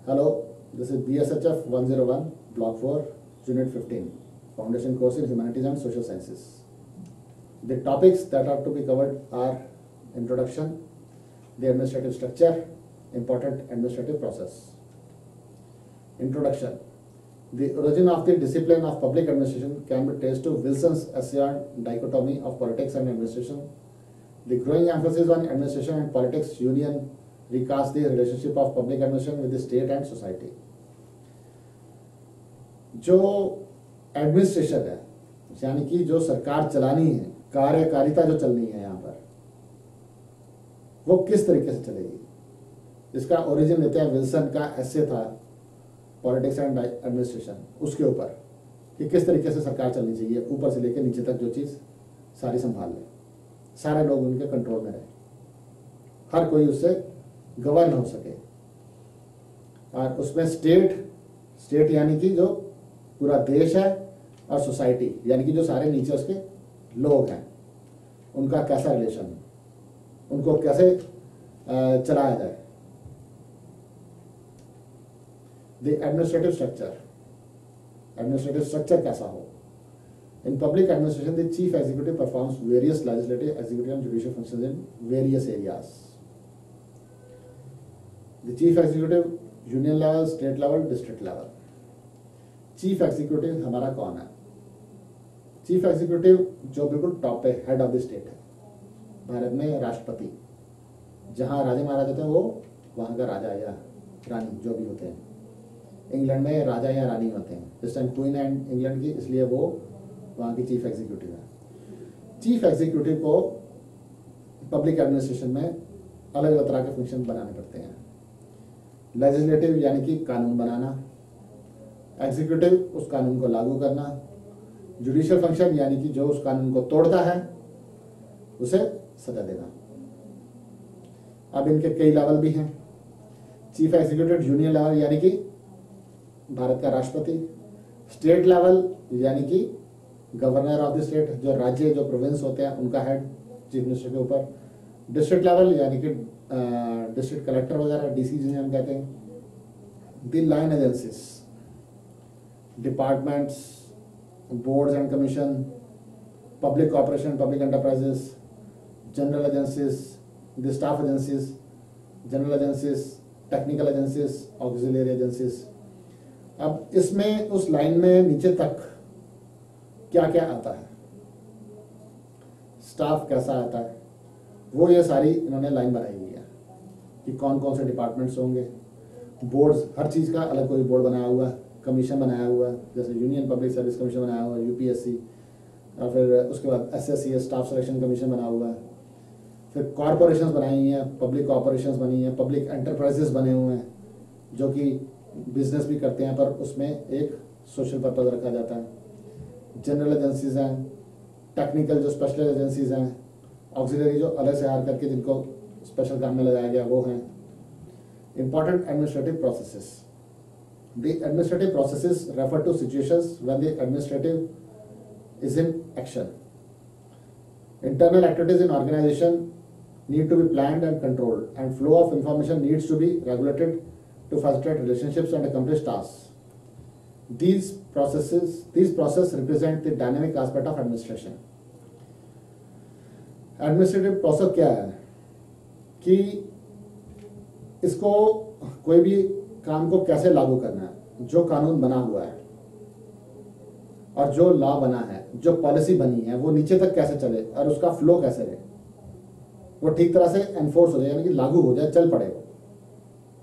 Hello, this is BSHF 101, Block 4, Unit 15, Foundation Course in Humanities and Social Sciences. The topics that are to be covered are introduction, the administrative structure, important administrative process. Introduction. The origin of the discipline of public administration can be traced to Wilson's Hessian dichotomy of politics and administration. The growing emphasis on administration and politics union recast the relationship of public administration with the state and society. जो administration है यानी कि जो सरकार चलानी है, कार्यकारिता जो चलनी है यहाँ पर, वो किस तरीके से चलेगी, इसका ओरिजिन लेते हैं विल्सन का एस्से था पॉलिटिक्स एंड एडमिनिस्ट्रेशन, उसके ऊपर कि किस तरीके से सरकार चलनी चाहिए, ऊपर से लेकर नीचे तक जो चीज़ सारी संभाल ले, सारे लोग उनके कंट्रोल में रहे, हर कोई उससे गवर्न हो सके। और उसमें स्टेट यानी कि जो पूरा देश है, और सोसाइटी यानी कि जो सारे नीचे उसके लोग हैं, उनका कैसा रिलेशन, उनको कैसे चलाया जाए। द एडमिनिस्ट्रेटिव स्ट्रक्चर कैसा हो। In public administration the chief executive performs various legislative, executive and judicial functions in various areas. The chief executive union level, state level, district level. Chief executive हमारा कौन है? Chief executive जो बिल्कुल top पे head of the state है। भारत में राष्ट्रपति, जहां राजा महाराजा होते हैं वो वहां का राजा या रानी जो भी होते हैं। इंग्लैंड में राजा या रानी होते हैं, इस टाइम क्वीन है इंग्लैंड की, इसलिए वो वहां की चीफ एग्जीक्यूटिव है। चीफ एग्जीक्यूटिव को पब्लिक एडमिनिस्ट्रेशन में अलग अलग तरह के फंक्शन बनाने पड़ते हैं। लेजिस्लेटिव यानी कि कानून बनाना, एग्जीक्यूटिव उस कानून को लागू करना, जुडिशियल फंक्शन यानी कि जो उस कानून को तोड़ता है उसे सजा देना। अब इनके कई लेवल भी हैं। चीफ एग्जीक्यूटिव यूनियन लेवल यानी कि भारत का राष्ट्रपति, स्टेट लेवल यानी कि गवर्नर ऑफ द स्टेट, जो राज्य जो प्रोविंस होते हैं उनका हेड चीफ मिनिस्टर के ऊपर, डिस्ट्रिक्ट लेवल यानी कि डिस्ट्रिक्ट कलेक्टर वगैरह, डीसी जिन्हें हम कहते हैं। The line agencies, departments, boards and commission, public corporation, public enterprises, general agencies, the staff agencies, general agencies, technical agencies, auxiliary agencies. अब इसमें उस लाइन में नीचे तक क्या क्या आता है, स्टाफ कैसा आता है, वो ये सारी इन्होंने लाइन बनाई हुई है कि कौन कौन से डिपार्टमेंट्स होंगे। बोर्ड्स, हर चीज़ का अलग कोई बोर्ड बनाया हुआ है, कमीशन बनाया हुआ है, जैसे यूनियन पब्लिक सर्विस कमीशन बनाया हुआ है, यूपीएससी, और फिर उसके बाद एसएससी स्टाफ सिलेक्शन कमीशन बना हुआ है। फिर कॉरपोरेशंस बनाई हुई हैं, पब्लिक कॉरपोरेशंस बनी हैं, पब्लिक एंटरप्राइजेस बने हुए हैं जो कि बिजनेस भी करते हैं पर उसमें एक सोशल पर्पज रखा जाता है। जनरल एजेंसीज हैं, टेक्निकल जो स्पेशल एजेंसीज हैं, ऑक्सिलरी जो अलग से हायर करके जिनको स्पेशल काम में लगाया गया वो हैं। Important administrative processes. The administrative processes refer to situations when the administrative is in action. Internal activities in organization need to be planned and controlled, and flow of information needs to be regulated to facilitate relationships and accomplish tasks. These processes represent the dynamic aspect of administration. Administrative process क्या है कि इसको कोई भी काम को कैसे लागू करना है, जो कानून बना हुआ है और जो लॉ बना है, जो पॉलिसी बनी है, वो नीचे तक कैसे चले और उसका फ्लो कैसे रहे, वो ठीक तरह से एनफोर्स हो जाए यानी कि लागू हो जाए, चल पड़े वो।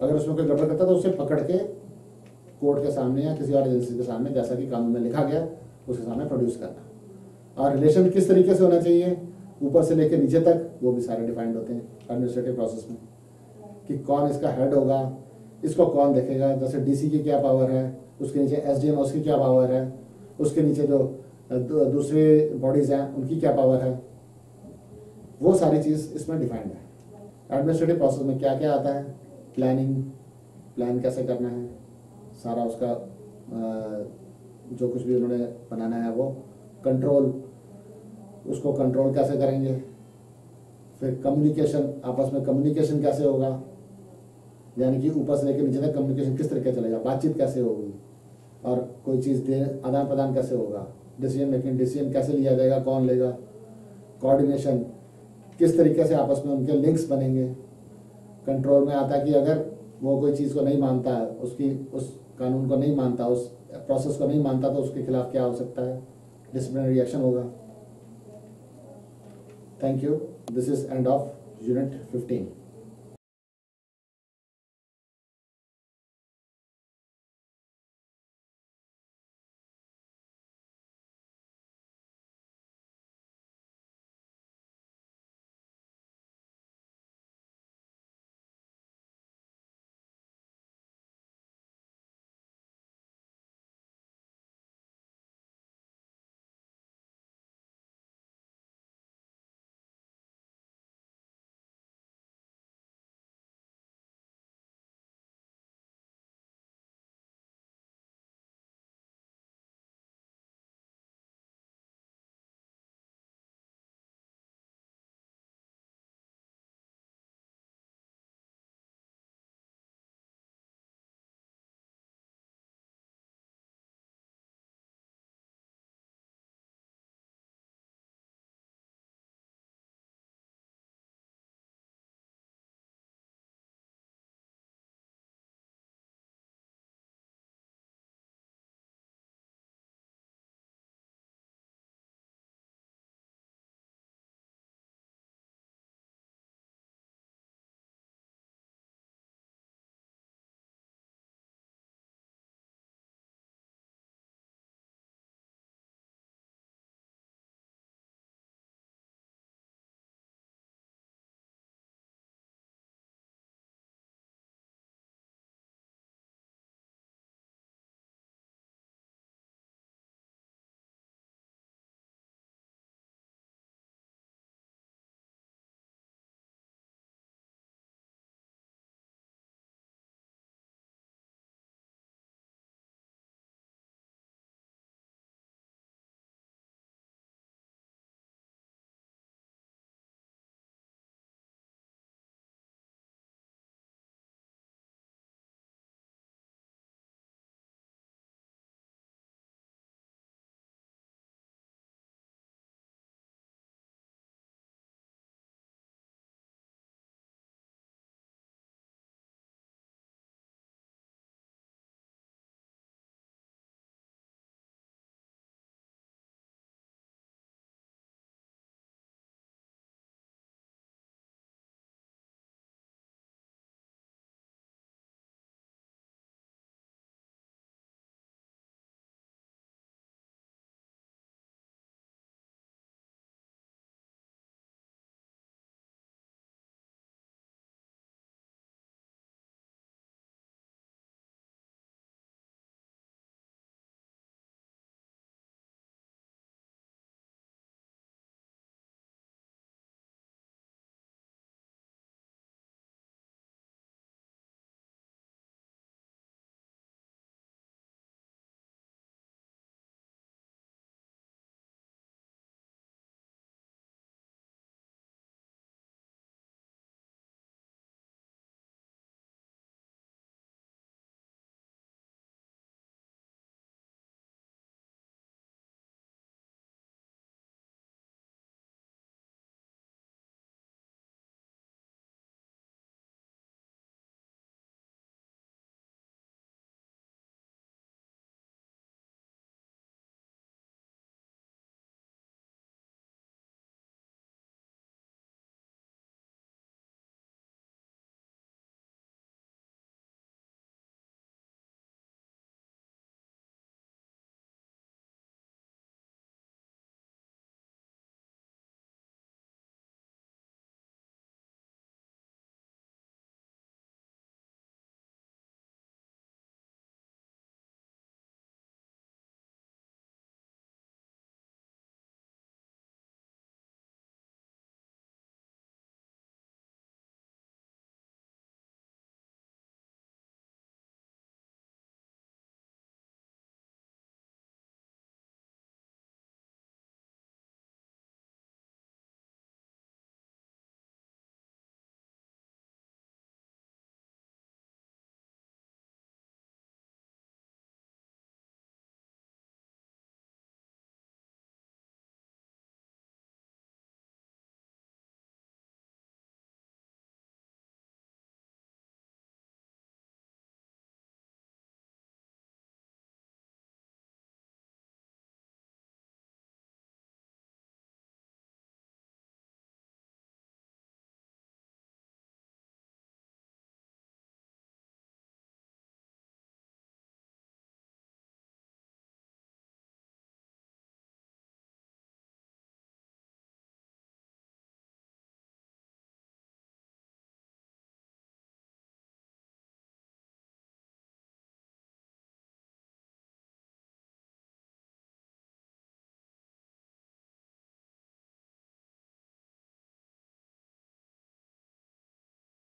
अगर उसमें कोई गड़बड़ करता है तो उसे पकड़ के कोर्ट के सामने या किसी और एजेंसी के सामने, जैसा कि कानून में लिखा गया, उसके सामने प्रोड्यूस करना। और रिलेशन किस तरीके से होना चाहिए ऊपर से लेकर नीचे तक, वो भी सारे डिफाइंड होते हैं एडमिनिस्ट्रेटिव प्रोसेस में, कि कौन इसका हेड होगा, इसको कौन देखेगा, जैसे डीसी की क्या पावर है, उसके नीचे एसडीएम उसकी क्या पावर है, उसके नीचे जो दूसरे बॉडीज हैं उनकी क्या पावर है, वो सारी चीज़ इसमें डिफाइंड है। एडमिनिस्ट्रेटिव प्रोसेस में क्या क्या आता है, प्लान कैसे करना है, सारा उसका जो कुछ भी उन्होंने बनाना है वो, कंट्रोल, उसको कंट्रोल कैसे करेंगे, फिर कम्युनिकेशन, आपस में कम्युनिकेशन कैसे होगा, यानी कि ऊपर से लेकर नीचे तक कम्युनिकेशन किस तरीके से चलेगा, बातचीत कैसे होगी और कोई चीज़ दे आदान प्रदान कैसे होगा, डिसीजन मेकिंग, डिसीजन कैसे लिया जाएगा, कौन लेगा, कोऑर्डिनेशन किस तरीके से आपस में उनके लिंक्स बनेंगे। कंट्रोल में आता है कि अगर वो कोई चीज़ को नहीं मानता है, उस कानून को नहीं मानता, उस प्रोसेस को नहीं मानता, तो उसके खिलाफ क्या हो सकता है, डिसिप्लिनरी एक्शन होगा। Thank you. This is end of unit 15।